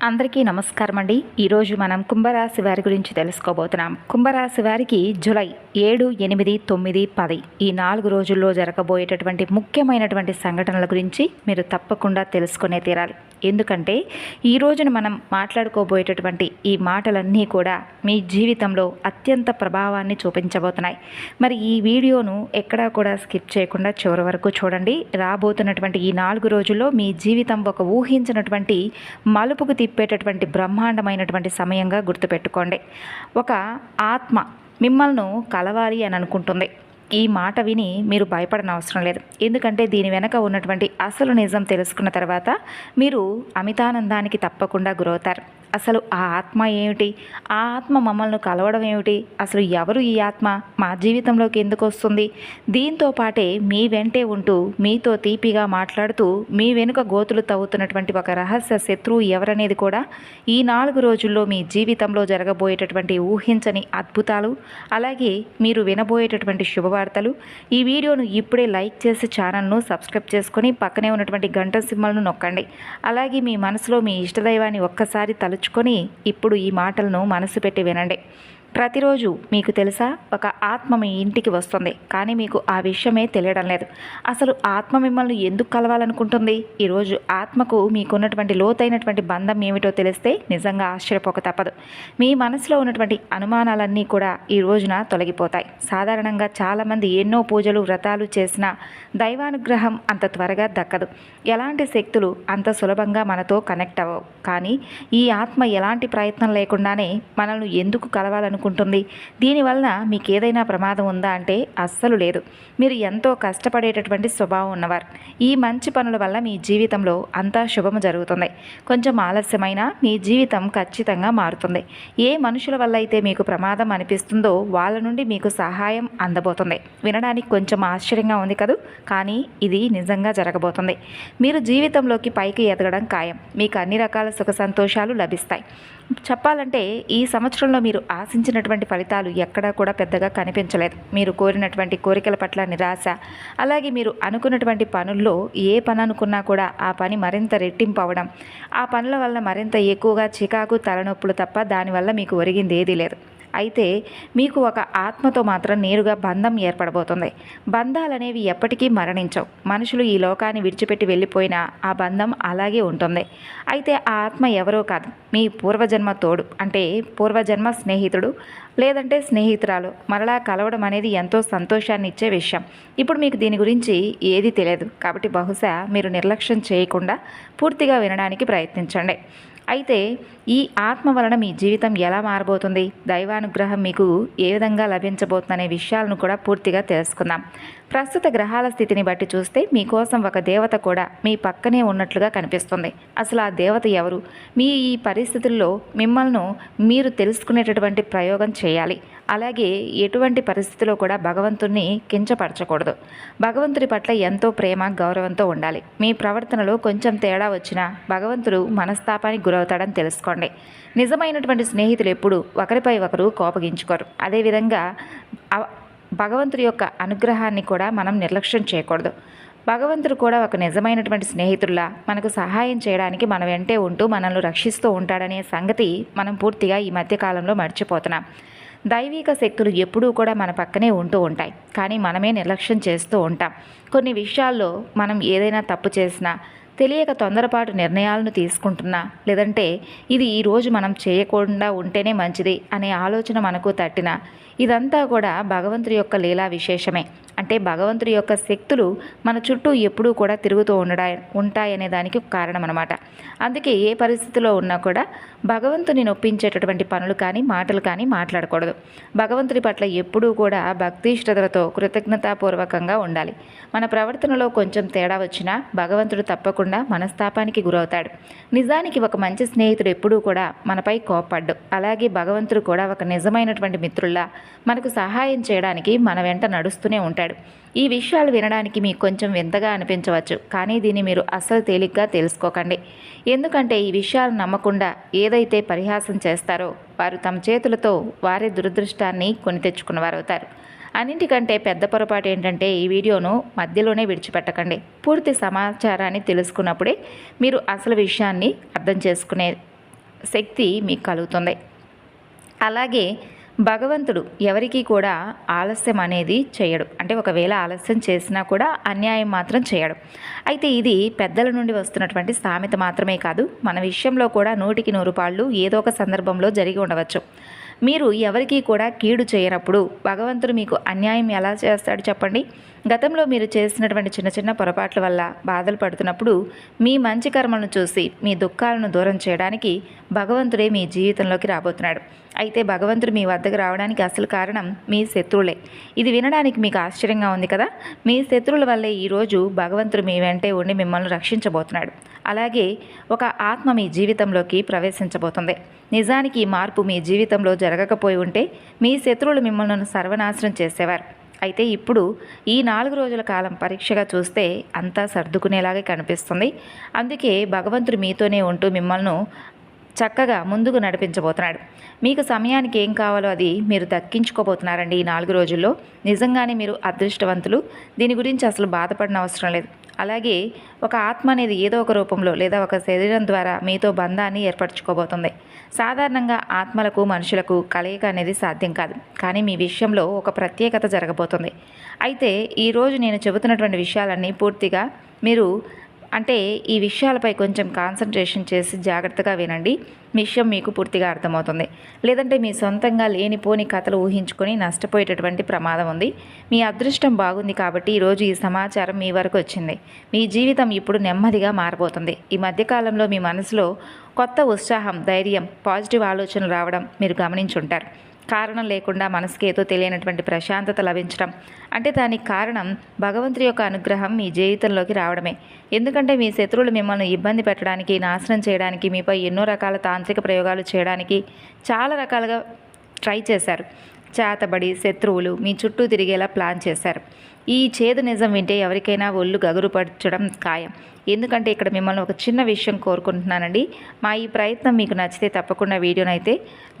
అందరికీ నమస్కారం అండి. ఈరోజు మనం కుంభరాశి వారి గురించి తెలుసుకోబోతున్నాం. కుంభరాశి వారికి జూలై 7, 8, 9, 10 ఈ 4 రోజుల్లో జరగబోయేటటువంటి ముఖ్యమైనటువంటి సంఘటనల గురించి మీరు తప్పకుండా తెలుసుకునే తీరాలి. ఎందుకంటే ఈ రోజున మనం మాట్లాడుకోబోయేటటువంటి ఈ మాటలన్నీ కూడా మీ జీవితంలో అత్యంత ప్రభావాన్ని చూపించబోతున్నాయి. మరి ఈ వీడియోను ఎక్కడా కూడా స్కిప్ చేయకుండా చివరి వరకు చూడండి. రాబోతున్నటువంటి ఈ 4 రోజుల్లో మీ జీవితం ఒక ఊహించినటువంటి మలుపుకు తిప్పేటటువంటి బ్రహ్మాండమైనటువంటి సమయంగా గుర్తుపెట్టుకోండి. ఒక ఆత్మ మిమ్మల్ని కలవాలి అని అనుకుంటుంది. ఈ మాట విని మీరు భయపడనవసరం లేదు. ఎందుకంటే దీని వెనక ఉన్నటువంటి అసలు నిజం తెలుసుకున్న తర్వాత మీరు అమితానందానికి తప్పకుండా గురవుతారు. అసలు ఆ ఆత్మ ఏమిటి? ఆ ఆత్మ మమ్మల్ని కలవడం ఏమిటి? అసలు ఎవరు ఈ ఆత్మ? మా జీవితంలోకి ఎందుకు వస్తుంది? దీంతో పాటే మీ వెంటే ఉంటూ మీతో తీపిగా మాట్లాడుతూ మీ వెనుక గోతులు తవ్వుతున్నటువంటి ఒక రహస్య శత్రువు ఎవరనేది కూడా ఈ 4 రోజుల్లో మీ జీవితంలో జరగబోయేటటువంటి ఊహించని అద్భుతాలు, అలాగే మీరు వినబోయేటటువంటి శుభవార్తలు. ఈ వీడియోను ఇప్పుడే లైక్ చేసి ఛానల్ను సబ్స్క్రైబ్ చేసుకొని పక్కనే ఉన్నటువంటి గంట సింబల్ను నొక్కండి. అలాగే మీ మనసులో మీ ఇష్టదైవాన్ని ఒక్కసారి తలుచుకొని ఇప్పుడు ఈ మాటలను మనసు పెట్టి వినండి. ప్రతిరోజు మీకు తెలుసా, ఒక ఆత్మ మీ ఇంటికి వస్తుంది, కానీ మీకు ఆ విషయమే తెలియడం లేదు. అసలు ఆత్మ మిమ్మల్ని ఎందుకు కలవాలనుకుంటుంది? ఈరోజు ఆత్మకు మీకున్నటువంటి లోతైనటువంటి బంధం ఏమిటో తెలిస్తే నిజంగా ఆశ్చర్యపోక తప్పదు. మీ మనసులో ఉన్నటువంటి అనుమానాలన్నీ కూడా ఈ రోజున తొలగిపోతాయి. సాధారణంగా చాలామంది ఎన్నో పూజలు వ్రతాలు చేసినా దైవానుగ్రహం అంత త్వరగా దక్కదు. ఎలాంటి శక్తులు అంత సులభంగా మనతో కనెక్ట్ అవ్వవు. కానీ ఈ ఆత్మ ఎలాంటి ప్రయత్నం లేకుండానే మనల్ని ఎందుకు కలవాలనుకుంటుంది? దీనివలన మీకు ఏదైనా ప్రమాదం ఉందా అంటే అస్సలు లేదు. మీరు ఎంతో కష్టపడేటటువంటి స్వభావం ఉన్నవారు. ఈ మంచి పనుల వల్ల మీ జీవితంలో అంతా శుభము జరుగుతుంది. కొంచెం ఆలస్యమైనా మీ జీవితం ఖచ్చితంగా మారుతుంది. ఏ మనుషుల వల్ల అయితే మీకు ప్రమాదం అనిపిస్తుందో వాళ్ళ నుండి మీకు సహాయం అందబోతుంది. వినడానికి కొంచెం ఆశ్చర్యంగా ఉంది కదూ, కానీ ఇది నిజంగా జరగబోతుంది. మీరు జీవితంలోకి పైకి ఎదగడం ఖాయం. మీకు అన్ని రకాల సుఖ సంతోషాలు లభిస్తాయి. చెప్పాలంటే ఈ సంవత్సరంలో మీరు ఆశించినటువంటి ఫలితాలు ఎక్కడా కూడా పెద్దగా కనిపించలేదు. మీరు కోరినటువంటి కోరికల పట్ల నిరాశ, అలాగే మీరు అనుకున్నటువంటి పనుల్లో ఏ పని అనుకున్నా కూడా ఆ పని మరింత రెట్టింపు అవ్వడం, ఆ పనుల వల్ల మరింత ఎక్కువగా చికాకు తలనొప్పులు తప్ప దానివల్ల మీకు ఒరిగింది ఏదీ లేదు. అయితే మీకు ఒక ఆత్మతో మాత్రం నేరుగా బంధం ఏర్పడబోతుంది. బంధాలనేవి ఎప్పటికీ మరణించవు. మనుషులు ఈ లోకాన్ని విడిచిపెట్టి వెళ్ళిపోయినా ఆ బంధం అలాగే ఉంటుంది. అయితే ఆ ఆత్మ ఎవరో కాదు, మీ పూర్వజన్మ తోడు, అంటే పూర్వజన్మ స్నేహితుడు లేదంటే స్నేహితురాలు మరలా కలవడం అనేది ఎంతో సంతోషాన్ని ఇచ్చే విషయం. ఇప్పుడు మీకు దీని గురించి ఏది తెలియదు కాబట్టి బహుశా మీరు నిర్లక్ష్యం చేయకుండా పూర్తిగా వినడానికి ప్రయత్నించండి. అయితే ఈ ఆత్మ వలన మీ జీవితం ఎలా మారబోతుంది, దైవానుగ్రహం మీకు ఏ విధంగా లభించబోతుందనే విషయాలను కూడా పూర్తిగా తెలుసుకుందాం. ప్రస్తుత గ్రహాల స్థితిని బట్టి చూస్తే మీకోసం ఒక దేవత కూడా మీ పక్కనే ఉన్నట్లుగా కనిపిస్తుంది. అసలు ఆ దేవత ఎవరు? మీ ఈ పరిస్థితుల్లో మిమ్మల్ని మీరు తెలుసుకునేటటువంటి ప్రయోగం చేయాలి. అలాగే ఎటువంటి పరిస్థితిలో కూడా భగవంతుడిని కించపరచకూడదు. భగవంతుడి పట్ల ఎంతో ప్రేమ గౌరవంతో ఉండాలి. మీ ప్రవర్తనలో కొంచెం తేడా వచ్చినా భగవంతుడు మనస్తాపానికి గురవుతాడని తెలుసుకోండి. నిజమైనటువంటి స్నేహితులు ఎప్పుడు ఒకరిపై ఒకరు కోపగించుకోరు. అదేవిధంగా భగవంతుడి యొక్క అనుగ్రహాన్ని కూడా మనం నిర్లక్ష్యం చేయకూడదు. భగవంతుడు కూడా ఒక నిజమైనటువంటి స్నేహితుల్లా మనకు సహాయం చేయడానికి మన వెంటే ఉంటూ మనల్ని రక్షిస్తూ ఉంటాడనే సంగతి మనం పూర్తిగా ఈ మధ్యకాలంలో మర్చిపోతున్నాం. దైవిక శక్తులు ఎప్పుడూ కూడా మన పక్కనే ఉంటూ ఉంటాయి, కానీ మనమే నిర్లక్ష్యం చేస్తూ ఉంటాం. కొన్ని విషయాల్లో మనం ఏదైనా తప్పు చేసినా, తెలియక తొందరపాటు నిర్ణయాలను తీసుకుంటున్నా, లేదంటే ఇది ఈరోజు మనం చేయకుండా ఉంటేనే మంచిది అనే ఆలోచన మనకు తట్టినా, ఇదంతా కూడా భగవంతుడి యొక్క లీలా విశేషమే. అంటే భగవంతుడి యొక్క శక్తులు మన చుట్టూ ఎప్పుడూ కూడా తిరుగుతూ ఉంటాయనే దానికి కారణం అనమాట. అందుకే ఏ పరిస్థితిలో ఉన్నా కూడా భగవంతుని నొప్పించేటటువంటి పనులు కానీ మాటలు కానీ మాట్లాడకూడదు. భగవంతుడి పట్ల ఎప్పుడూ కూడా భక్తి శ్రద్ధలతో కృతజ్ఞతాపూర్వకంగా ఉండాలి. మన ప్రవర్తనలో కొంచెం తేడా వచ్చినా భగవంతుడు తప్పకుండా మనస్తాపానికి గురవుతాడు. నిజానికి ఒక మంచి స్నేహితుడు ఎప్పుడూ కూడా మనపై కోప్పడ్డు. అలాగే భగవంతుడు కూడా ఒక నిజమైనటువంటి మిత్రుల్లా మనకు సహాయం చేయడానికి మన వెంట నడుస్తూనే ఉంటాడు. ఈ విషయాలు వినడానికి మీకు కొంచెం వింతగా అనిపించవచ్చు, కానీ దీన్ని మీరు అస్సలు తేలిగ్గా తెలుసుకోకండి. ఎందుకంటే ఈ విషయాలు నమ్మకుండా ఏదైతే పరిహాసం చేస్తారో వారు తమ చేతులతో వారి దురదృష్టాన్ని కొని తెచ్చుకున్నవారు అవుతారు. అన్నింటికంటే పెద్ద పొరపాటు ఏంటంటే ఈ వీడియోను మధ్యలోనే విడిచిపెట్టకండి. పూర్తి సమాచారాన్ని తెలుసుకున్నప్పుడే మీరు అసలు విషయాన్ని అర్థం చేసుకునే శక్తి మీకు కలుగుతుంది. అలాగే భగవంతుడు ఎవరికీ కూడా ఆలస్యం అనేది చేయడు. అంటే ఒకవేళ ఆలస్యం చేసినా కూడా అన్యాయం మాత్రం చేయడు. అయితే ఇది పెద్దల నుండి వస్తున్నటువంటి సామెత మాత్రమే కాదు, మన విషయంలో కూడా 100కి 100 పాళ్ళు ఏదో ఒక సందర్భంలో జరిగి ఉండవచ్చు. మీరు ఎవరికీ కూడా కీడు చేయనప్పుడు భగవంతుడు మీకు అన్యాయం ఎలా చేస్తాడు చెప్పండి? గతంలో మీరు చేసినటువంటి చిన్న చిన్న పొరపాట్ల వల్ల బాధలు పడుతున్నప్పుడు మీ మంచి కర్మలను చూసి మీ దుఃఖాలను దూరం చేయడానికి భగవంతుడే మీ జీవితంలోకి రాబోతున్నాడు. అయితే భగవంతుడు మీ వద్దకు రావడానికి అసలు కారణం మీ శత్రువులే. ఇది వినడానికి మీకు ఆశ్చర్యంగా ఉంది కదా? మీ శత్రువుల వల్లే ఈరోజు భగవంతుడు మీ వెంటే ఉండి మిమ్మల్ని రక్షించబోతున్నాడు. అలాగే ఒక ఆత్మ మీ జీవితంలోకి ప్రవేశించబోతుంది. నిజానికి ఈ మార్పు మీ జీవితంలో జరగకపోయి ఉంటే మీ శత్రువులు మిమ్మల్ని సర్వనాశనం చేసేవారు. అయితే ఇప్పుడు ఈ 4 రోజుల కాలం పరీక్షగా చూస్తే అంతా సర్దుకునేలాగే కనిపిస్తుంది. అందుకే భగవంతుడు మీతోనే ఉంటూ మిమ్మల్ని చక్కగా ముందుకు నడిపించబోతున్నాడు. మీకు సమయానికి ఏం కావాలో అది మీరు దక్కించుకోబోతున్నారండి ఈ 4 రోజుల్లో. నిజంగానే మీరు అదృష్టవంతులు. దీని గురించి అసలు బాధపడిన అవసరం లేదు. అలాగే ఒక ఆత్మ అనేది ఏదో ఒక రూపంలో లేదా ఒక శరీరం ద్వారా మీతో బంధాన్ని ఏర్పరచుకోబోతుంది. సాధారణంగా ఆత్మలకు మనుషులకు కలయిక అనేది సాధ్యం కాదు. కానీ మీ విషయంలో ఒక ప్రత్యేకత జరగబోతుంది. అయితే ఈరోజు నేను చెబుతున్నటువంటి విషయాలన్నీ పూర్తిగా మీరు ఈ విషయాలపై కొంచెం కాన్సన్ట్రేషన్ చేసి జాగ్రత్తగా వినండి. విషయం మీకు పూర్తిగా అర్థమవుతుంది. లేదంటే మీ సొంతంగా లేనిపోని కథలు ఊహించుకొని నష్టపోయేటటువంటి ప్రమాదం ఉంది. మీ అదృష్టం బాగుంది కాబట్టి ఈరోజు ఈ సమాచారం మీ వరకు వచ్చింది. మీ జీవితం ఇప్పుడు నెమ్మదిగా మారబోతుంది. ఈ మధ్యకాలంలో మీ మనసులో కొత్త ఉత్సాహం, ధైర్యం, పాజిటివ్ ఆలోచనలు రావడం మీరు గమనించుంటారు. కారణం లేకుండా మనసుకి ఏదో తెలియనటువంటి ప్రశాంతత లభించడం, దానికి కారణం భగవంతుడి యొక్క అనుగ్రహం మీ జీవితంలోకి రావడమే. ఎందుకంటే మీ శత్రువులు మిమ్మల్ని ఇబ్బంది పెట్టడానికి, నాశనం చేయడానికి, మీపై ఎన్నో రకాల తాంత్రిక ప్రయోగాలు చేయడానికి చాలా రకాలుగా ట్రై చేశారు. చేతబడి శత్రువులు మీ చుట్టూ తిరిగేలా ప్లాన్ చేశారు. ఈ చేదు నిజం వింటే ఎవరికైనా ఒళ్ళు గగురుపరచడం ఖాయం. ఎందుకంటే ఇక్కడ మిమ్మల్ని ఒక చిన్న విషయం కోరుకుంటున్నానండి. మా ఈ ప్రయత్నం మీకు నచ్చితే తప్పకుండా వీడియోనైతే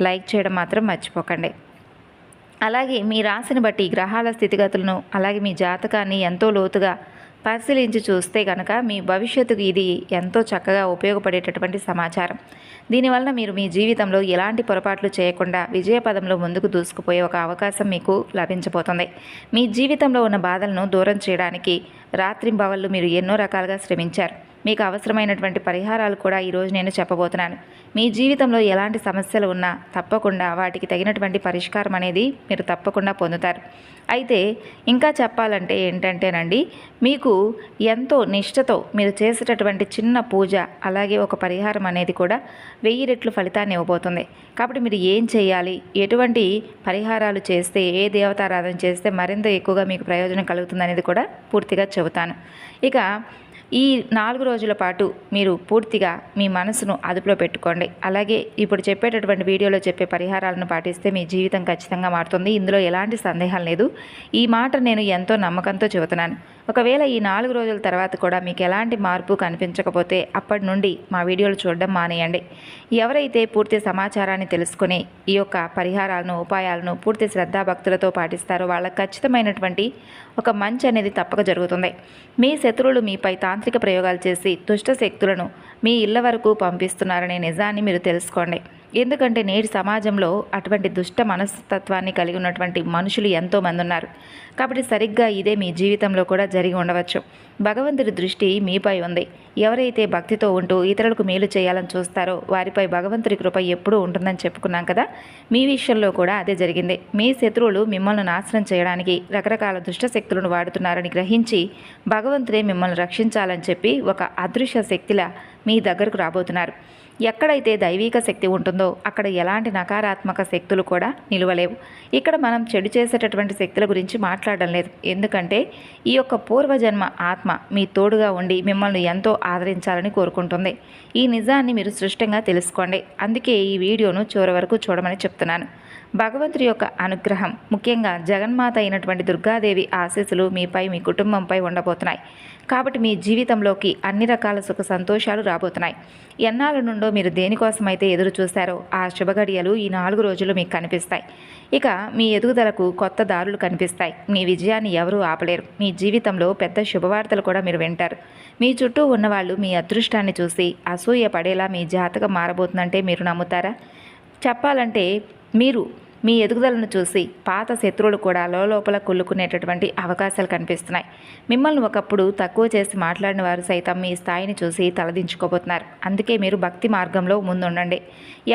లైక్ చేయడం మాత్రం మర్చిపోకండి. అలాగే మీ రాశిని బట్టి గ్రహాల స్థితిగతులను అలాగే మీ జాతకాన్ని ఎంతో లోతుగా పరిశీలించి చూస్తే కనుక మీ భవిష్యత్తుకు ఇది ఎంతో చక్కగా ఉపయోగపడేటటువంటి సమాచారం. దీనివల్ల మీరు మీ జీవితంలో ఎలాంటి పొరపాట్లు చేయకుండా విజయపదంలో ముందుకు దూసుకుపోయే ఒక అవకాశం మీకు లభించబోతుంది. మీ జీవితంలో ఉన్న బాధలను దూరం చేయడానికి రాత్రింబవళ్ళు మీరు ఎన్నో రకాలుగా శ్రమించారు. మీకు అవసరమైనటువంటి పరిహారాలు కూడా ఈరోజు నేను చెప్పబోతున్నాను. మీ జీవితంలో ఎలాంటి సమస్యలు ఉన్నా తప్పకుండా వాటికి తగినటువంటి పరిష్కారం అనేది మీరు తప్పకుండా పొందుతారు. అయితే ఇంకా చెప్పాలంటే ఏంటంటేనండి, మీకు ఎంతో నిష్ఠతో మీరు చేసేటటువంటి చిన్న పూజ అలాగే ఒక పరిహారం అనేది కూడా 1000 రెట్లు ఫలితాన్ని ఇవ్వబోతుంది. కాబట్టి మీరు ఏం చేయాలి, ఎటువంటి పరిహారాలు చేస్తే, ఏ దేవతారాధన చేస్తే మరింత ఎక్కువగా మీకు ప్రయోజనం కలుగుతుంది అనేది కూడా పూర్తిగా చెబుతాను. ఇక ఈ 4 రోజుల పాటు మీరు పూర్తిగా మీ మనసును అదుపులో పెట్టుకోండి. అలాగే ఇప్పుడు చెప్పేటటువంటి వీడియోలో చెప్పే పరిహారాలను పాటిస్తే మీ జీవితం ఖచ్చితంగా మారుతుంది. ఇందులో ఎలాంటి సందేహం లేదు. ఈ మాట నేను ఎంతో నమ్మకంతో చెబుతున్నాను. ఒకవేళ ఈ 4 రోజుల తర్వాత కూడా మీకు ఎలాంటి మార్పు కనిపించకపోతే అప్పటి నుండి మా వీడియోలు చూడడం మానేయండి. ఎవరైతే పూర్తి సమాచారాన్ని తెలుసుకుని ఈ యొక్క పరిహారాలను, ఉపాయాలను పూర్తి శ్రద్ధాభక్తులతో పాటిస్తారో వాళ్ళకి ఖచ్చితమైనటువంటి ఒక మంచి అనేది తప్పక జరుగుతుంది. మీ శత్రువులు మీపై తాంత్రిక ప్రయోగాలు చేసి దుష్ట శక్తులను మీ ఇళ్ల వరకు పంపిస్తున్నారనే నిజాన్ని మీరు తెలుసుకోండి. ఎందుకంటే నేటి సమాజంలో అటువంటి దుష్ట మనస్తత్వాన్ని కలిగి ఉన్నటువంటి మనుషులు ఎంతోమంది ఉన్నారు. కాబట్టి సరిగ్గా ఇదే మీ జీవితంలో కూడా జరిగి ఉండవచ్చు. భగవంతుడి దృష్టి మీపై ఉంది. ఎవరైతే భక్తితో ఉంటూ ఇతరులకు మేలు చేయాలని చూస్తారో వారిపై భగవంతుడి కృప ఎప్పుడూ ఉంటుందని చెప్పుకున్నాం కదా. మీ విషయంలో కూడా అదే జరిగింది. మీ శత్రువులు మిమ్మల్ని నాశనం చేయడానికి రకరకాల దుష్ట శక్తులను వాడుతున్నారని గ్రహించి భగవంతుడే మిమ్మల్ని రక్షించాలని చెప్పి ఒక అదృశ్య శక్తిలా మీ దగ్గరకు రాబోతున్నారు. ఎక్కడైతే దైవిక శక్తి ఉంటుందో అక్కడ ఎలాంటి నకారాత్మక శక్తులు కూడా నిలవలేవు. ఇక్కడ మనం చెడు చేసేటటువంటి శక్తుల గురించి మాట్లాడడం లేదు. ఎందుకంటే ఈ యొక్క పూర్వజన్మ ఆత్మ మీ తోడుగా ఉండి మిమ్మల్ని ఎంతో ఆదరించాలని కోరుకుంటుంది. ఈ నిజాన్ని మీరు స్పష్టంగా తెలుసుకోండి. అందుకే ఈ వీడియోను చివరి వరకు చూడమని చెప్తున్నాను. భగవంతుడి యొక్క అనుగ్రహం, ముఖ్యంగా జగన్మాత అయినటువంటి దుర్గాదేవి ఆశీస్సులు మీపై, మీ కుటుంబంపై ఉండబోతున్నాయి. కాబట్టి మీ జీవితంలోకి అన్ని రకాల సుఖ సంతోషాలు రాబోతున్నాయి. ఎన్నాళ్ళ నుండో మీరు దేనికోసమైతే ఎదురు చూశారో ఆ శుభగడియలు ఈ 4 రోజులు మీకు కనిపిస్తాయి. ఇక మీ ఎదుగుదలకు కొత్త దారులు కనిపిస్తాయి. మీ విజయాన్ని ఎవరూ ఆపలేరు. మీ జీవితంలో పెద్ద శుభవార్తలు కూడా మీరు వింటారు. మీ చుట్టూ ఉన్నవాళ్ళు మీ అదృష్టాన్ని చూసి అసూయ పడేలా మీ జాతకం మారబోతుందంటే మీరు నమ్ముతారా? చెప్పాలంటే మీరు మీ ఎదుగుదలను చూసి పాత శత్రువులు కూడా లోపల కుళ్ళుకునేటటువంటి అవకాశాలు కనిపిస్తున్నాయి. మిమ్మల్ని ఒకప్పుడు తక్కువ చేసి మాట్లాడిన వారు సైతం మీ స్థాయిని చూసి తలదించుకోబోతున్నారు. అందుకే మీరు భక్తి మార్గంలో ముందుండండి.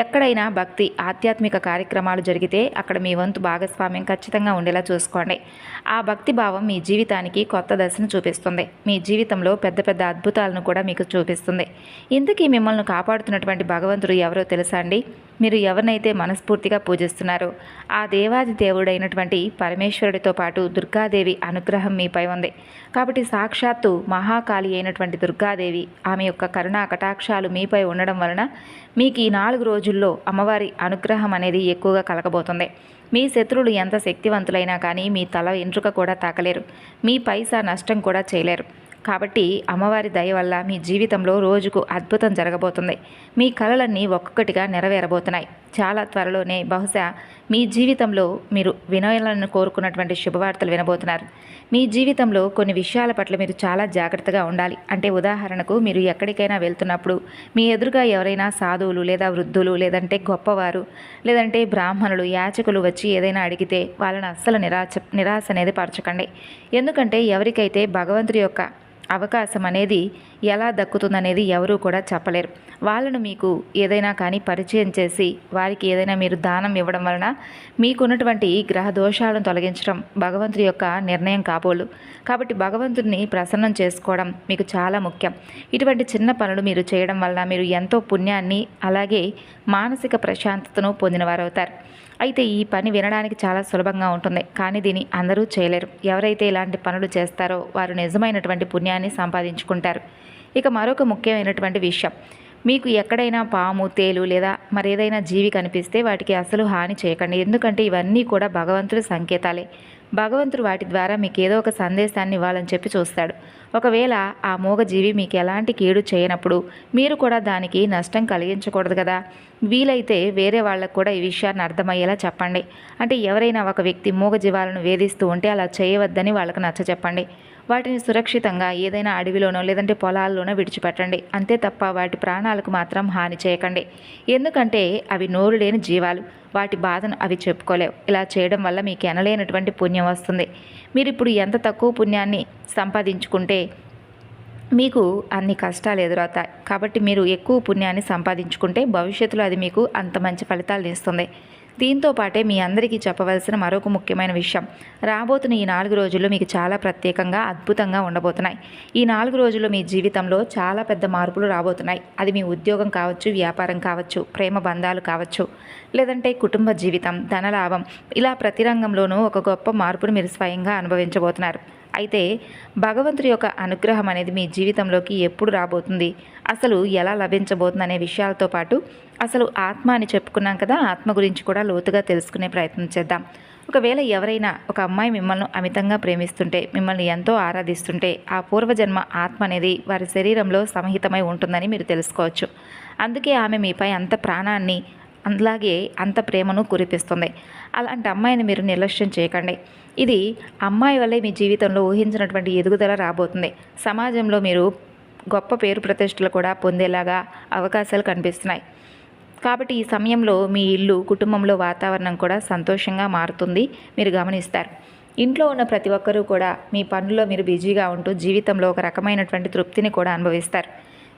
ఎక్కడైనా భక్తి ఆధ్యాత్మిక కార్యక్రమాలు జరిగితే అక్కడ మీ వంతు భాగస్వామ్యం ఖచ్చితంగా ఉండేలా చూసుకోండి. ఆ భక్తి భావం మీ జీవితానికి కొత్త దశను చూపిస్తుంది. మీ జీవితంలో పెద్ద పెద్ద అద్భుతాలను కూడా మీకు చూపిస్తుంది. ఇంతకీ మిమ్మల్ని కాపాడుతున్నటువంటి భగవంతుడు ఎవరో తెలుసా అండి? మీరు ఎవరినైతే మనస్ఫూర్తిగా పూజిస్తున్నారో ఆ దేవాది దేవుడైనటువంటి పరమేశ్వరుడితో పాటు దుర్గాదేవి అనుగ్రహం మీపై ఉంది. కాబట్టి సాక్షాత్తు మహాకాళి అయినటువంటి దుర్గాదేవి, ఆమె యొక్క కరుణా కటాక్షాలు మీపై ఉండడం వలన మీకు ఈ 4 రోజుల్లో అమ్మవారి అనుగ్రహం అనేది ఎక్కువగా కలగబోతుంది. మీ శత్రువులు ఎంత శక్తివంతులైనా కానీ మీ తల ఎంట్రుక కూడా తాకలేరు. మీ పైసా నష్టం కూడా చేయలేరు. కాబట్టి అమ్మవారి దయ వల్ల మీ జీవితంలో రోజుకు అద్భుతం జరగబోతుంది. మీ కలలన్నీ ఒక్కొక్కటిగా నెరవేరబోతున్నాయి. చాలా త్వరలోనే బహుశా మీ జీవితంలో మీరు వినయాలను కోరుకున్నటువంటి శుభవార్తలు వినబోతున్నారు. మీ జీవితంలో కొన్ని విషయాల పట్ల మీరు చాలా జాగ్రత్తగా ఉండాలి. అంటే ఉదాహరణకు, మీరు ఎక్కడికైనా వెళ్తున్నప్పుడు మీ ఎదురుగా ఎవరైనా సాధువులు లేదా వృద్ధులు లేదంటే గొప్పవారు లేదంటే బ్రాహ్మణులు, యాచకులు వచ్చి ఏదైనా అడిగితే వాళ్ళని అస్సలు నిరాశ అనేది పరచకండి. ఎందుకంటే ఎవరికైతే భగవంతుడి యొక్క అవకాశం అనేది ఎలా దక్కుతుందనేది ఎవరూ కూడా చెప్పలేరు. వాళ్ళను మీకు ఏదైనా కానీ పరిచయం చేసి వారికి ఏదైనా మీరు దానం ఇవ్వడం వలన మీకున్నటువంటి గ్రహ దోషాలను తొలగించడం భగవంతుడి యొక్క నిర్ణయం కాబోలు. కాబట్టి భగవంతుడిని ప్రసన్నం చేసుకోవడం మీకు చాలా ముఖ్యం. ఇటువంటి చిన్న పనులు మీరు చేయడం వలన మీరు ఎంతో పుణ్యాన్ని అలాగే మానసిక ప్రశాంతతను పొందినవారవుతారు. అయితే ఈ పని వినడానికి చాలా సులభంగా ఉంటుంది, కానీ దీన్ని అందరూ చేయలేరు. ఎవరైతే ఇలాంటి పనులు చేస్తారో వారు నిజమైనటువంటి పుణ్యాన్ని సంపాదించుకుంటారు. ఇక మరొక ముఖ్యమైనటువంటి విషయం, మీకు ఎక్కడైనా పాము, తేలు లేదా మరేదైనా జీవి కనిపిస్తే వాటికి అసలు హాని చేయకండి. ఎందుకంటే ఇవన్నీ కూడా భగవంతుడి సంకేతాలే. భగవంతుడు వాటి ద్వారా మీకు ఏదో ఒక సందేశాన్ని ఇవ్వాలని చెప్పి చూస్తాడు. ఒకవేళ ఆ మూగజీవి మీకు ఎలాంటి కీడు చేయనప్పుడు మీరు కూడా దానికి నష్టం కలిగించకూడదు కదా. వీలైతే వేరే వాళ్ళకు కూడా ఈ విషయాన్ని అర్థమయ్యేలా చెప్పండి. అంటే ఎవరైనా ఒక వ్యక్తి మూగజీవాలను వేధిస్తూ ఉంటే అలా చేయవద్దని వాళ్ళకు నచ్చచెప్పండి. వాటిని సురక్షితంగా ఏదైనా అడవిలోనో లేదంటే పొలాల్లోనో విడిచిపెట్టండి. అంతే తప్ప వాటి ప్రాణాలకు మాత్రం హాని చేయకండి. ఎందుకంటే అవి నోరు లేని జీవాలు, వాటి బాధను అవి చెప్పుకోలేవు. ఇలా చేయడం వల్ల మీకు ఎనలేనటువంటి పుణ్యం వస్తుంది. మీరు ఇప్పుడు ఎంత తక్కువ పుణ్యాన్ని సంపాదించుకుంటే మీకు అన్ని కష్టాలు ఎదురవుతాయి. కాబట్టి మీరు ఎక్కువ పుణ్యాన్ని సంపాదించుకుంటే భవిష్యత్తులో అది మీకు అంత మంచి ఫలితాలను ఇస్తుంది. దీంతో పాటే మీ అందరికీ చెప్పవలసిన మరొక ముఖ్యమైన విషయం, రాబోతున్న ఈ 4 రోజుల్లో మీకు చాలా ప్రత్యేకంగా అద్భుతంగా ఉండబోతున్నాయి. ఈ 4 రోజుల్లో మీ జీవితంలో చాలా పెద్ద మార్పులు రాబోతున్నాయి. అది మీ ఉద్యోగం కావచ్చు, వ్యాపారం కావచ్చు, ప్రేమ బంధాలు కావచ్చు, లేదంటే కుటుంబ జీవితం, ధనలాభం, ఇలా ప్రతి రంగంలోనూ ఒక గొప్ప మార్పును మీరు స్వయంగా అనుభవించబోతున్నారు. అయితే భగవంతుడి యొక్క అనుగ్రహం అనేది మీ జీవితంలోకి ఎప్పుడు రాబోతుంది, అసలు ఎలా లభించబోతుంది అనే విషయాలతో పాటు అసలు ఆత్మ అని చెప్పుకున్నాం కదా, ఆత్మ గురించి కూడా లోతుగా తెలుసుకునే ప్రయత్నం చేద్దాం. ఒకవేళ ఎవరైనా ఒక అమ్మాయి మిమ్మల్ని అమితంగా ప్రేమిస్తుంటే, మిమ్మల్ని ఎంతో ఆరాధిస్తుంటే ఆ పూర్వజన్మ ఆత్మ అనేది వారి శరీరంలో సమాహితమై ఉంటుందని మీరు తెలుసుకోవచ్చు. అందుకే ఆమె మీపై అంత ప్రాణాన్ని అలాగే అంత ప్రేమను కురిపిస్తుంది. అలాంటి అమ్మాయిని మీరు నిర్లక్ష్యం చేయకండి. ఇది అమ్మాయి వల్లే మీ జీవితంలో ఊహించినటువంటి ఎదుగుదల రాబోతుంది. సమాజంలో మీరు గొప్ప పేరు ప్రతిష్టలు కూడా పొందేలాగా అవకాశాలు కనిపిస్తున్నాయి. కాబట్టి ఈ సమయంలో మీ ఇల్లు, కుటుంబంలో వాతావరణం కూడా సంతోషంగా మారుతుంది, మీరు గమనిస్తారు. ఇంట్లో ఉన్న ప్రతి ఒక్కరూ కూడా మీ పనుల్లో మీరు బిజీగా ఉంటూ జీవితంలో ఒక రకమైనటువంటి తృప్తిని కూడా అనుభవిస్తారు.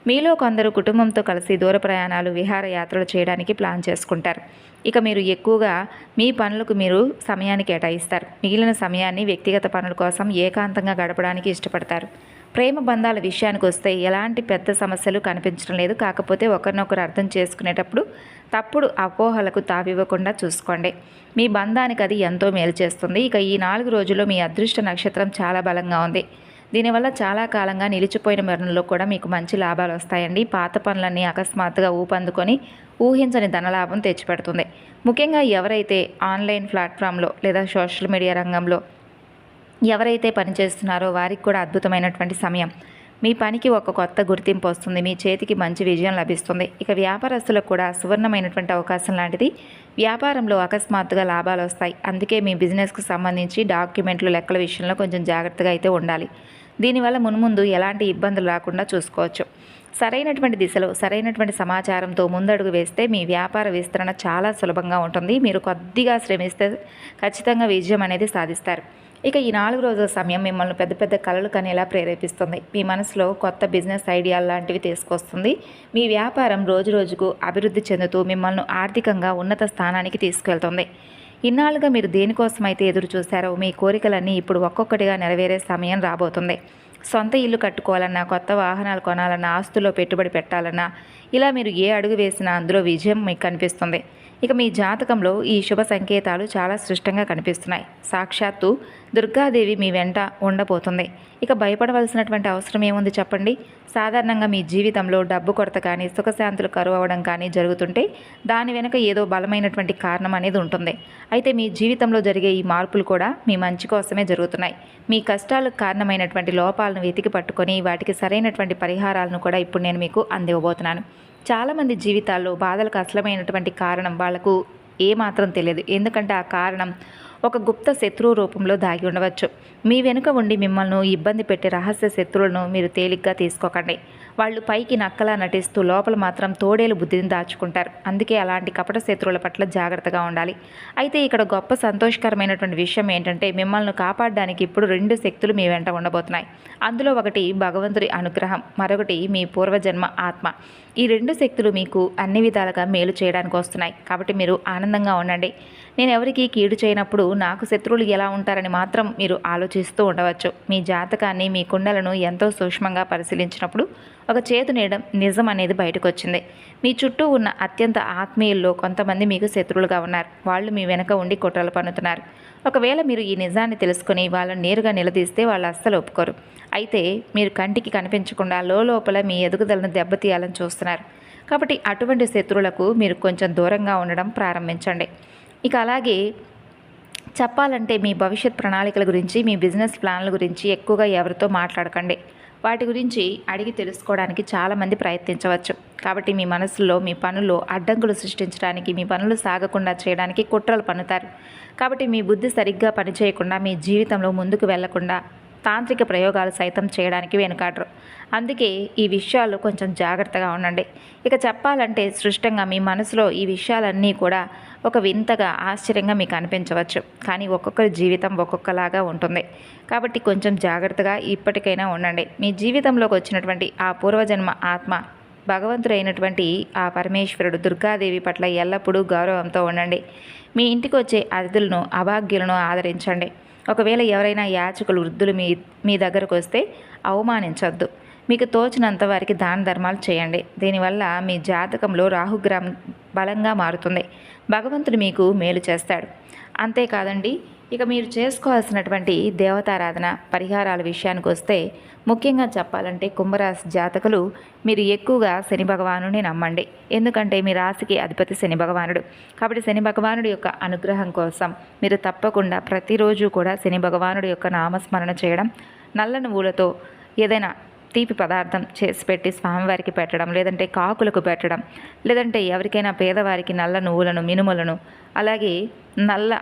మీలో కొందరు కుటుంబంతో కలిసి దూర ప్రయాణాలు, విహారయాత్రలు చేయడానికి ప్లాన్ చేసుకుంటారు. ఇక మీరు ఎక్కువగా మీ పనులకు మీరు సమయాన్ని కేటాయిస్తారు. మిగిలిన సమయాన్ని వ్యక్తిగత పనుల కోసం ఏకాంతంగా గడపడానికి ఇష్టపడతారు. ప్రేమ బంధాల విషయానికి వస్తే ఎలాంటి పెద్ద సమస్యలు కనిపించడం లేదు. కాకపోతే ఒకరినొకరు అర్థం చేసుకునేటప్పుడు తప్పుడు అపోహలకు తావివ్వకుండా చూసుకోండి. మీ బంధానికి అది ఎంతో మేలు చేస్తుంది. ఇక ఈ 4 రోజుల్లో మీ అదృష్ట నక్షత్రం చాలా బలంగా ఉంది. దీనివల్ల చాలా కాలంగా నిలిచిపోయిన పనుల్లో కూడా మీకు మంచి లాభాలు వస్తాయండి. పాత పనులన్నీ అకస్మాత్తుగా ఊపందుకొని ఊహించని ధనలాభం తెచ్చిపెడుతుంది. ముఖ్యంగా ఎవరైతే ఆన్లైన్ ప్లాట్ఫామ్లో లేదా సోషల్ మీడియా రంగంలో ఎవరైతే పనిచేస్తున్నారో వారికి కూడా అద్భుతమైనటువంటి సమయం. మీ పనికి ఒక కొత్త గుర్తింపు వస్తుంది. మీ చేతికి మంచి విజయం లభిస్తుంది. ఇక వ్యాపారస్తులకు కూడా సువర్ణమైనటువంటి అవకాశం లాంటిది. వ్యాపారంలో అకస్మాత్తుగా లాభాలు వస్తాయి. అందుకే మీ బిజినెస్కు సంబంధించి డాక్యుమెంట్లు లెక్కల విషయంలో కొంచెం జాగ్రత్తగా అయితే ఉండాలి. దీనివల్ల మున్ముందు ఎలాంటి ఇబ్బందులు రాకుండా చూసుకోవచ్చు. సరైనటువంటి దిశలో సరైనటువంటి సమాచారంతో ముందడుగు వేస్తే మీ వ్యాపార విస్తరణ చాలా సులభంగా ఉంటుంది. మీరు కొద్దిగా శ్రమిస్తే ఖచ్చితంగా విజయం అనేది సాధిస్తారు. ఇక ఈ 4 రోజుల సమయం మిమ్మల్ని పెద్ద పెద్ద కలలు కనేలా ప్రేరేపిస్తుంది. మీ మనసులో కొత్త బిజినెస్ ఐడియాలు లాంటివి తీసుకొస్తుంది. మీ వ్యాపారం రోజు రోజుకు అభివృద్ధి చెందుతూ మిమ్మల్ని ఆర్థికంగా ఉన్నత స్థానానికి తీసుకెళ్తుంది. ఇన్నాళ్ళుగా మీరు దేనికోసమైతే ఎదురు చూశారో మీ కోరికలన్నీ ఇప్పుడు ఒక్కొక్కటిగా నెరవేరే సమయం రాబోతుంది. సొంత ఇల్లు కట్టుకోవాలన్నా, కొత్త వాహనాలు కొనాలన్నా, ఆస్తుల్లో పెట్టుబడి పెట్టాలన్నా, ఇలా మీరు ఏ అడుగు వేసినా అందులో విజయం మీకు కనిపిస్తుంది. ఇక మీ జాతకంలో ఈ శుభ సంకేతాలు చాలా స్పష్టంగా కనిపిస్తున్నాయి. సాక్షాత్తు దుర్గాదేవి మీ వెంట ఉండబోతుంది. ఇక భయపడవలసినటువంటి అవసరం ఏముంది చెప్పండి? సాధారణంగా మీ జీవితంలో డబ్బు కొరత కానీ, సుఖశాంతులు కరువు అవ్వడం కానీ జరుగుతుంటే దాని వెనుక ఏదో బలమైనటువంటి కారణం అనేది ఉంటుంది. అయితే మీ జీవితంలో జరిగే ఈ మార్పులు కూడా మీ మంచి కోసమే జరుగుతున్నాయి. మీ కష్టాలకు కారణమైనటువంటి లోపాలను వెతికి పట్టుకొని వాటికి సరైనటువంటి పరిహారాలను కూడా ఇప్పుడు నేను మీకు అందివ్వబోతున్నాను. చాలామంది జీవితాల్లో బాధలకు అసలమైనటువంటి కారణం వాళ్లకు ఏమాత్రం తెలియదు. ఎందుకంటే ఆ కారణం ఒక గుప్త శత్రువు రూపంలో దాగి ఉండవచ్చు. మీ వెనుక ఉండి మిమ్మల్ని ఇబ్బంది పెట్టే రహస్య శత్రువులను మీరు తేలిగ్గా తీసుకోకండి. వాళ్ళు పైకి నక్కలా నటిస్తూ లోపల మాత్రం తోడేలు బుద్ధిని దాచుకుంటారు. అందుకే అలాంటి కపట శత్రువుల పట్ల జాగ్రత్తగా ఉండాలి. అయితే ఇక్కడ గొప్ప సంతోషకరమైనటువంటి విషయం ఏంటంటే మిమ్మల్ని కాపాడడానికి ఇప్పుడు 2 శక్తులు మీ వెంట ఉండబోతున్నాయి. అందులో ఒకటి భగవంతుడి అనుగ్రహం, మరొకటి మీ పూర్వజన్మ ఆత్మ. ఈ 2 శక్తులు మీకు అన్ని విధాలుగా మేలు చేయడానికి వస్తున్నాయి. కాబట్టి మీరు ఆనందంగా ఉండండి. నేను ఎవరికి కీడు చేయనప్పుడు నాకు శత్రువులు ఎలా ఉంటారని మాత్రం మీరు ఆలోచిస్తూ ఉండవచ్చు. మీ జాతకాన్ని, మీ కుండలను ఎంతో సూక్ష్మంగా పరిశీలించినప్పుడు ఒక చేతు నిజం అనేది బయటకు వచ్చింది. మీ చుట్టూ ఉన్న అత్యంత ఆత్మీయుల్లో కొంతమంది మీకు శత్రువులుగా ఉన్నారు. వాళ్ళు మీ వెనక ఉండి కుట్రలు పన్నుతున్నారు. ఒకవేళ మీరు ఈ నిజాన్ని తెలుసుకుని వాళ్ళని నేరుగా నిలదీస్తే వాళ్ళు అస్సలు ఒప్పుకోరు. అయితే మీరు కంటికి కనిపించకుండా లోపల మీ ఎదుగుదలను దెబ్బతీయాలని చూస్తున్నారు. కాబట్టి అటువంటి శత్రువులకు మీరు కొంచెం దూరంగా ఉండడం ప్రారంభించండి. ఇక అలాగే చెప్పాలంటే మీ భవిష్యత్ ప్రణాళికల గురించి, మీ బిజినెస్ ప్లాన్ల గురించి ఎక్కువగా ఎవరితో మాట్లాడకండి. వాటి గురించి అడిగి తెలుసుకోవడానికి చాలామంది ప్రయత్నించవచ్చు. కాబట్టి మీ మనసులో మీ పనుల్లో అడ్డంకులు సృష్టించడానికి, మీ పనులు సాగకుండా చేయడానికి కుట్రలు పన్నుతారు. కాబట్టి మీ బుద్ధి సరిగ్గా పనిచేయకుండా మీ జీవితంలో ముందుకు వెళ్లకుండా తాంత్రిక ప్రయోగాలు సైతం చేయడానికి వెనుకాడరు. అందుకే ఈ విషయాల్లో కొంచెం జాగ్రత్తగా ఉండండి. ఇక చెప్పాలంటే స్పష్టంగా మీ మనసులో ఈ విషయాలన్నీ కూడా ఒక వింతగా, ఆశ్చర్యంగా మీకు అనిపించవచ్చు. కానీ ఒక్కొక్కరి జీవితం ఒక్కొక్కలాగా ఉంటుంది. కాబట్టి కొంచెం జాగ్రత్తగా ఇప్పటికైనా ఉండండి. మీ జీవితంలోకి వచ్చినటువంటి ఆ పూర్వజన్మ ఆత్మ, భగవంతుడైనటువంటి ఆ పరమేశ్వరుడు దుర్గాదేవి పట్ల ఎల్లప్పుడూ గౌరవంతో ఉండండి. మీ ఇంటికి వచ్చే అతిథులను, అభాగ్యులను ఆదరించండి. ఒకవేళ ఎవరైనా యాచకులు, వృద్ధులు మీ దగ్గరకు వస్తే అవమానించొద్దు. మీకు తోచినంత వారికి దాన ధర్మాలు చేయండి. దీనివల్ల మీ జాతకంలో రాహుగ్రహం బలంగా మారుతుంది. భగవంతుడు మీకు మేలు చేస్తాడు. అంతేకాదండి, ఇక మీరు చేసుకోవాల్సినటువంటి దేవతారాధన పరిహారాల విషయానికి వస్తే ముఖ్యంగా చెప్పాలంటే కుంభరాశి జాతకులు మీరు ఎక్కువగా శని భగవానుని నమ్మండి. ఎందుకంటే మీ రాశికి అధిపతి శని భగవానుడు. కాబట్టి శని భగవానుడి యొక్క అనుగ్రహం కోసం మీరు తప్పకుండా ప్రతిరోజు కూడా శని భగవానుడి యొక్క నామస్మరణ చేయడం, నల్ల నువ్వులతో ఏదైనా తీపి పదార్థం చేసి పెట్టి స్వామివారికి పెట్టడం, లేదంటే కాకులకు పెట్టడం, లేదంటే ఎవరికైనా పేదవారికి నల్ల నువ్వులను, మినుములను, అలాగే నల్ల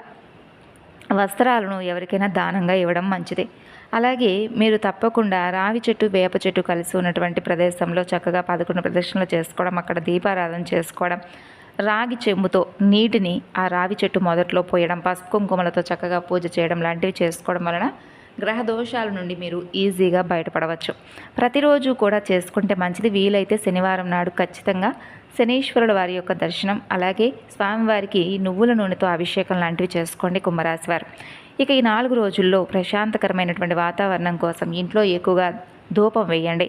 వస్త్రాలను ఎవరికైనా దానంగా ఇవ్వడం మంచిది. అలాగే మీరు తప్పకుండా రావి చెట్టు, వేప చెట్టు కలిసి ఉన్నటువంటి ప్రదేశంలో చక్కగా 11 ప్రదక్షిణలు చేసుకోవడం, అక్కడ దీపారాధన చేసుకోవడం, రాగి చెంబుతో నీటిని ఆ రావి చెట్టు మొదట్లో పోయడం, పసుపు కుంకుమలతో చక్కగా పూజ చేయడం లాంటివి చేసుకోవడం వలన గ్రహ దోషాల నుండి మీరు ఈజీగా బయటపడవచ్చు. ప్రతిరోజు కూడా చేసుకుంటే మంచిది. వీలైతే శనివారం నాడు ఖచ్చితంగా శనీశ్వరుడు వారి యొక్క దర్శనం, అలాగే స్వామివారికి నువ్వుల నూనెతో అభిషేకం లాంటివి చేసుకోండి కుంభరాశి వారు. ఇక ఈ 4 రోజుల్లో ప్రశాంతకరమైనటువంటి వాతావరణం కోసం ఇంట్లో ఎక్కువగా ధూపం వేయండి.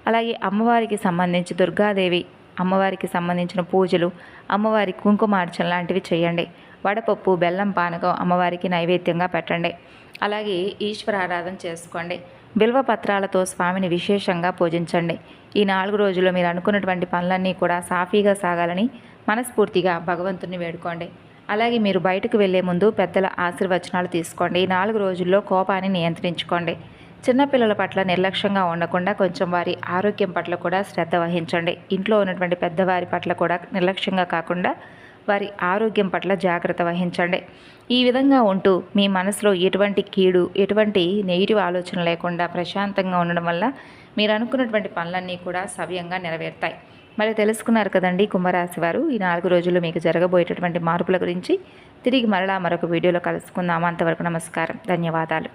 అలాగే అమ్మవారికి సంబంధించి దుర్గాదేవి అమ్మవారికి సంబంధించిన పూజలు, అమ్మవారి కుంకుమార్చన లాంటివి చేయండి. వడపప్పు, బెల్లం పానకం అమ్మవారికి నైవేద్యంగా పెట్టండి. అలాగే ఈశ్వరారాధన చేసుకోండి. బిల్వ పత్రాలతో స్వామిని విశేషంగా పూజించండి. ఈ 4 రోజుల్లో మీరు అనుకున్నటువంటి పనులన్నీ కూడా సాఫీగా సాగాలని మనస్ఫూర్తిగా భగవంతుని వేడుకోండి. అలాగే మీరు బయటకు వెళ్లే ముందు పెద్దల ఆశీర్వచనాలు తీసుకోండి. ఈ 4 రోజుల్లో కోపాన్ని నియంత్రించుకోండి. చిన్నపిల్లల పట్ల నిర్లక్ష్యంగా ఉండకుండా కొంచెం వారి ఆరోగ్యం పట్ల కూడా శ్రద్ధ వహించండి. ఇంట్లో ఉన్నటువంటి పెద్దవారి పట్ల కూడా నిర్లక్ష్యంగా కాకుండా వారి ఆరోగ్యం పట్ల జాగ్రత్త వహించండి. ఈ విధంగా ఉంటూ మీ మనసులో ఎటువంటి కీడు, ఎటువంటి నెగిటివ్ ఆలోచన లేకుండా ప్రశాంతంగా ఉండడం వల్ల మీరు అనుకున్నటువంటి పనులన్నీ కూడా సవ్యంగా నెరవేరుతాయి. మరి తెలుసుకున్నారు కదండి కుంభరాశి వారు, ఈ 4 రోజుల్లో మీకు జరగబోయేటటువంటి మార్పుల గురించి. తిరిగి మరలా మరొక వీడియోలో కలుసుకుందాం. అంతవరకు నమస్కారం, ధన్యవాదాలు.